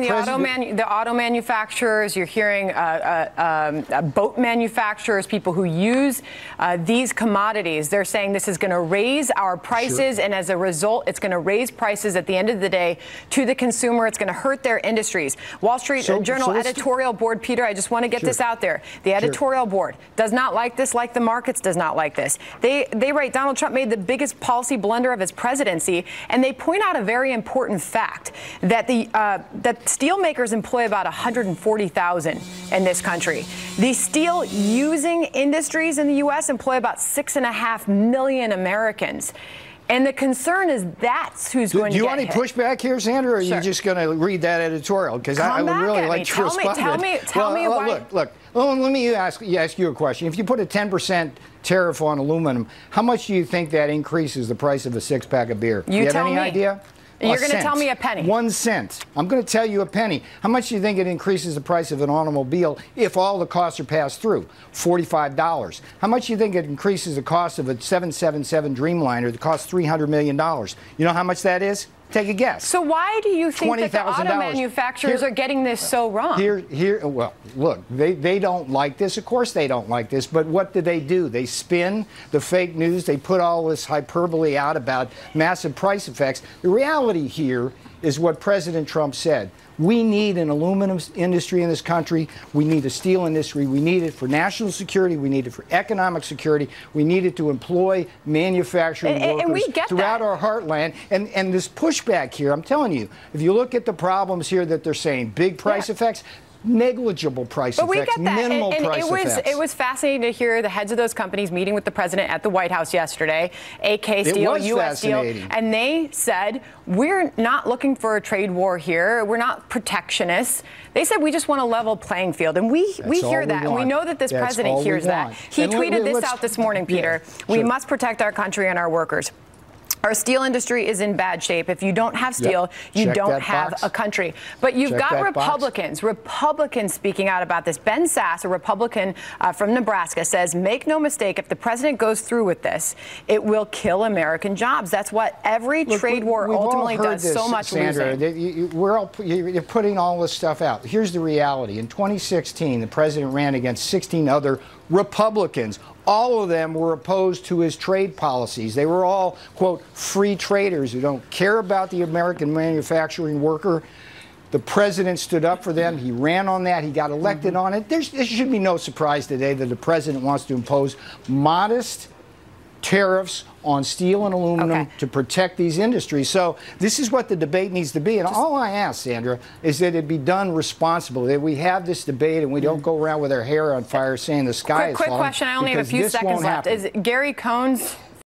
hearing the auto manufacturers, you're hearing boat manufacturers, people who use these commodities. They're saying this is going to raise our prices, and as a result, it's going to raise prices at the end of the day to the consumer. It's going to hurt their industries. Wall Street Journal editorial board, Peter, I just want to get this out there. The editorial board does not like this, like the markets does not like this. They write Donald Trump made the biggest policy blunder of his presidency, and they point out a very important fact that that steel makers employ about 140,000 in this country. The steel using industries in the U.S. employ about 6.5 million Americans. And the concern is that's who's going to get hit. Do you want any pushback here, Sandra, or are you just going to read that editorial? Because I would really like to respond. Tell me why. Look, let me ask you a question. If you put a 10% tariff on aluminum, how much do you think that increases the price of a six-pack of beer? You have tell any me. idea? You're going to tell me a penny. 1 cent. I'm going to tell you a penny. How much do you think it increases the price of an automobile if all the costs are passed through? $45. How much do you think it increases the cost of a 777 Dreamliner that costs $300 million? You know how much that is? Take a guess. So why do you think that the auto manufacturers are getting this so wrong? Well, look, they don't like this. Of course they don't like this. But what do? They spin the fake news. They put all this hyperbole out about massive price effects. The reality here is what President Trump said. We need an aluminum industry in this country. We need a steel industry. We need it for national security. We need it for economic security. We need it to employ manufacturing workers throughout our heartland. And this pushback here, I'm telling you, if you look at the problems here that they're saying, big price effects, negligible price effects, we get that. minimal price effects. It was fascinating to hear the heads of those companies meeting with the president at the White House yesterday, AK Steel, U.S. Steel, and they said, we're not looking for a trade war here. We're not protectionists. They said we just want a level playing field, and we hear that, and we know that this president hears that. He tweeted this out this morning, Peter. We must protect our country and our workers. Our steel industry is in bad shape. If you don't have steel, you don't have a country. But you've got Republicans speaking out about this. Ben Sass, a Republican from Nebraska, says, make no mistake, if the president goes through with this, it will kill American jobs. That's what every trade war ultimately does. So much Sandra, losing. You're putting all this stuff out. Here's the reality. In 2016, the president ran against 16 other Republicans. All of them were opposed to his trade policies. They were all, quote, free traders who don't care about the American manufacturing worker. The president stood up for them. He ran on that. He got elected on it. There should be no surprise today that the president wants to impose modest tariffs on steel and aluminum to protect these industries. So this is what the debate needs to be. And all I ask, Sandra, is that it be done responsibly, that we have this debate and we don't go around with our hair on fire saying the sky is falling. Quick question. I only have a few seconds left. Is Gary Cohn's